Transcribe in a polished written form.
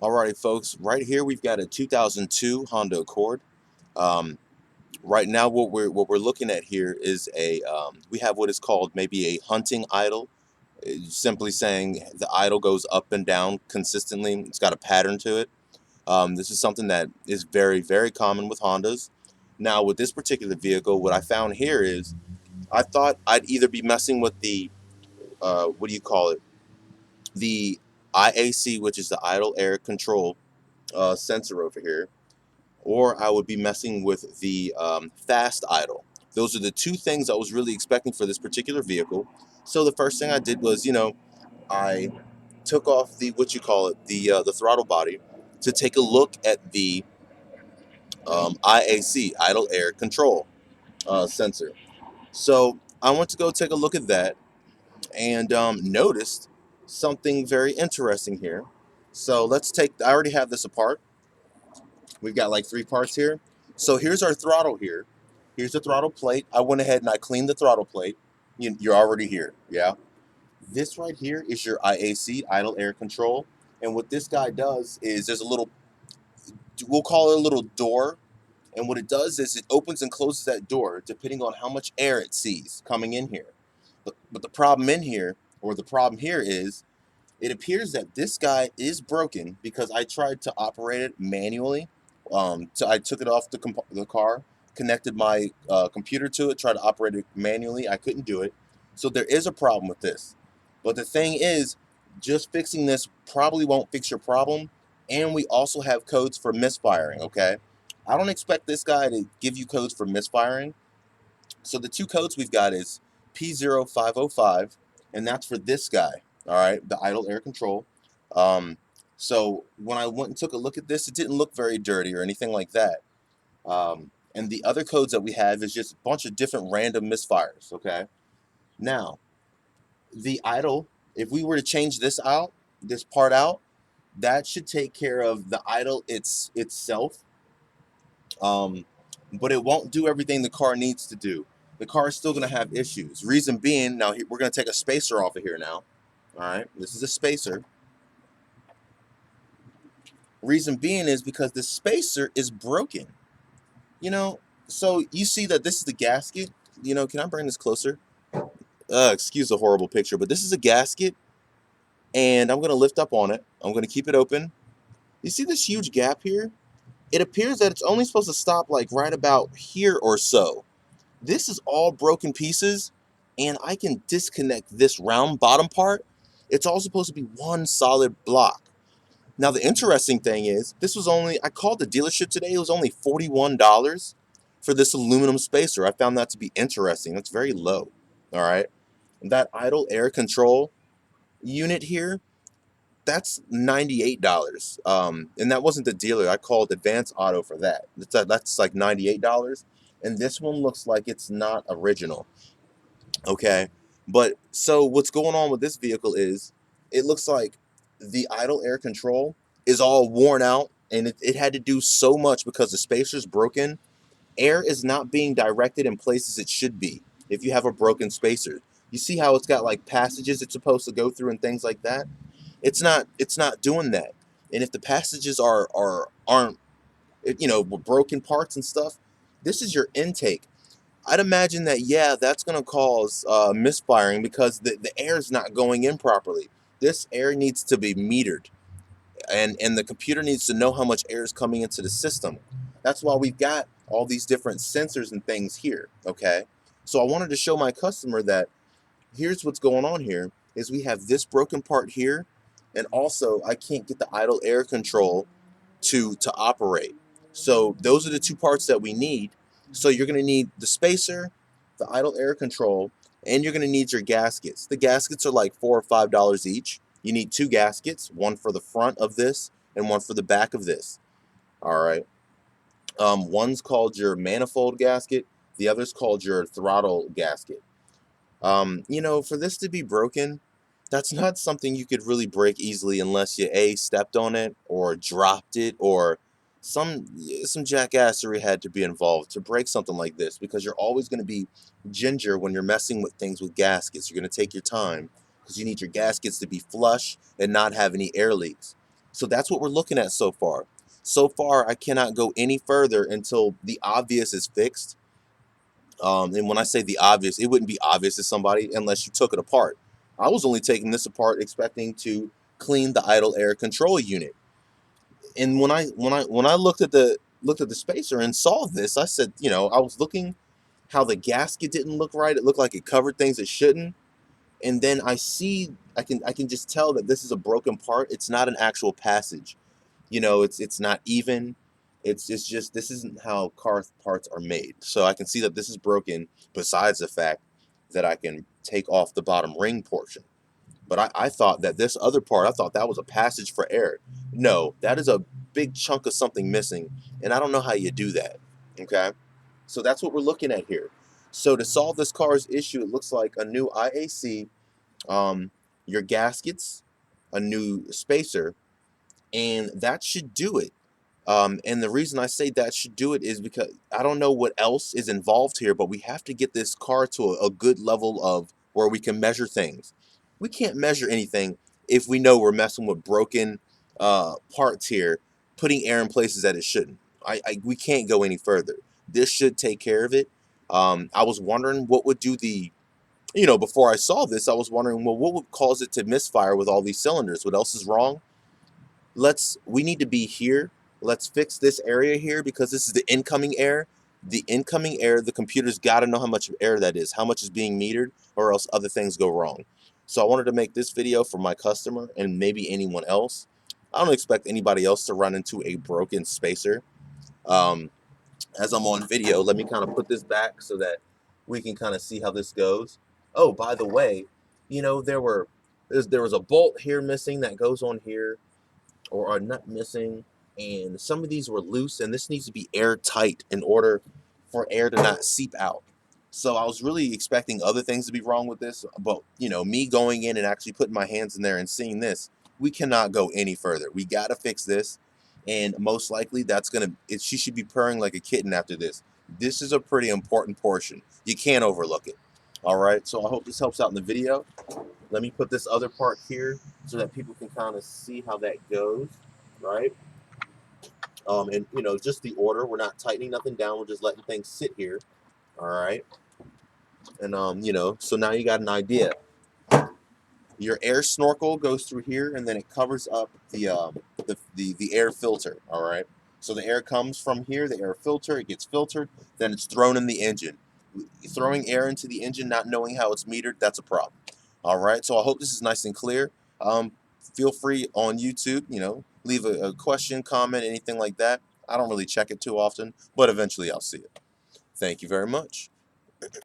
Alrighty, folks. Right here, we've got a 2002 Honda Accord. Um, right now, what we're looking at here is we have what is called maybe a hunting idle. Simply saying the idle goes up and down consistently. It's got a pattern to it. This is something that is very, very common with Hondas. Now, with this particular vehicle, what I found here is I thought I'd either be messing with the what do you call it? The IAC, which is the idle air control sensor over here, or I would be messing with the fast idle. Those are the two things I was really expecting for this particular vehicle. So the first thing I did was, I took off the what you call it, the throttle body, to take a look at the IAC, idle air control sensor. So I went to go take a look at that and noticed something very interesting here. So let's take. I already have this apart. We've got like three parts here. So here's our throttle here. Here's the throttle plate. I went ahead and I cleaned the throttle plate. You're already here, yeah? This right here is your IAC, idle air control. And what this guy does is there's a little, we'll call it a little door. And what it does is it opens and closes that door depending on how much air it sees coming in here. But the problem in here, or the problem here is, it appears that this guy is broken because I tried to operate it manually. So I took it off the car, connected my computer to it, tried to operate it manually. I couldn't do it. So there is a problem with this. But the thing is, just fixing this probably won't fix your problem. And we also have codes for misfiring, okay? I don't expect this guy to give you codes for misfiring. So the two codes we've got is Po505, and that's for this guy. All right, the idle air control. Um, so when I went and took a look at this, it didn't look very dirty or anything like that. And the other codes that we have is just a bunch of different random misfires. Okay. Now the idle, if we were to change this part out, that should take care of the idle itself. Um, but it won't do everything the car needs to do. The car is still going to have issues. Reason being, now we're going to take a spacer off of here now. All right, this is a spacer. Reason being is because the spacer is broken. You know, so you see that this is the gasket. Can I bring this closer? Excuse the horrible picture, but this is a gasket, and I'm going to lift up on it. I'm going to keep it open. You see this huge gap here? It appears that it's only supposed to stop like right about here or so. This is all broken pieces, and I can disconnect this round bottom part. It's all supposed to be one solid block. Now, the interesting thing is, I called the dealership today, it was only $41 for this aluminum spacer. I found that to be interesting. That's very low. All right. That idle air control unit here, that's $98. And that wasn't the dealer. I called Advance Auto for that. That's like $98. And this one looks like it's not original. Okay. But so what's going on with this vehicle is it looks like the idle air control is all worn out, and it had to do so much because the spacer's broken. Air is not being directed in places it should be if you have a broken spacer. You see how it's got like passages it's supposed to go through and things like that? It's not doing that. And if the passages aren't with broken parts and stuff, this is your intake. I'd imagine that, yeah, that's going to cause misfiring because the air is not going in properly. This air needs to be metered, and the computer needs to know how much air is coming into the system. That's why we've got all these different sensors and things here, okay? So I wanted to show my customer that here's what's going on here is we have this broken part here, and also I can't get the idle air control to operate. So those are the two parts that we need. So you're going to need the spacer, the idle air control, and you're going to need your gaskets. The gaskets are like $4 or $5 each. You need two gaskets, one for the front of this and one for the back of this. All right. One's called your manifold gasket. The other's called your throttle gasket. For this to be broken, that's not something you could really break easily unless you stepped on it or dropped it, or some jackassery had to be involved to break something like this, because you're always going to be ginger when you're messing with things with gaskets. You're going to take your time because you need your gaskets to be flush and not have any air leaks. So that's what we're looking at so far. So far, I cannot go any further until the obvious is fixed. And when I say the obvious, it wouldn't be obvious to somebody unless you took it apart. I was only taking this apart expecting to clean the idle air control unit. And when I looked at the spacer and saw this, I said, I was looking how the gasket didn't look right. It looked like it covered things it shouldn't. And then I can just tell that this is a broken part. It's not an actual passage. It's not even. It's just this isn't how car parts are made. So I can see that this is broken. Besides the fact that I can take off the bottom ring portion. But I thought that this other part, I thought that was a passage for air. No, that is a big chunk of something missing, and I don't know how you do that. Okay, so that's what we're looking at here. So to solve this car's issue, it looks like a new IAC, your gaskets, a new spacer, and that should do it. And the reason I say that should do it is because I don't know what else is involved here, but we have to get this car to a good level of where we can measure things. We can't measure anything if we know we're messing with broken parts here, putting air in places that it shouldn't. We can't go any further. This should take care of it. I was wondering what would do before I saw this, I was wondering, well, what would cause it to misfire with all these cylinders? What else is wrong? We need to be here. Let's fix this area here because this is the incoming air. The incoming air, the computer's got to know how much air that is, how much is being metered, or else other things go wrong. So I wanted to make this video for my customer and maybe anyone else. I don't expect anybody else to run into a broken spacer. Um, as I'm on video, let me kind of put this back so that we can kind of see how this goes. Oh, by the way, there was a bolt here missing that goes on here, or a nut missing, and some of these were loose, and this needs to be airtight in order for air to not seep out. So I was really expecting other things to be wrong with this, but me going in and actually putting my hands in there and seeing this, we cannot go any further. We got to fix this, and most likely she should be purring like a kitten after this. This is a pretty important portion. You can't overlook it. All right, so I hope this helps out in the video. Let me put this other part here so that people can kind of see how that goes, right? And just the order. We're not tightening nothing down. We're just letting things sit here, all right? And so now you got an idea. Your air snorkel goes through here, and then it covers up the air filter, all right? So the air comes from here, the air filter, it gets filtered, then it's thrown in the engine. Throwing air into the engine, not knowing how it's metered, that's a problem. All right, so I hope this is nice and clear. Feel free on YouTube, leave a question, comment, anything like that. I don't really check it too often, but eventually I'll see it. Thank you very much.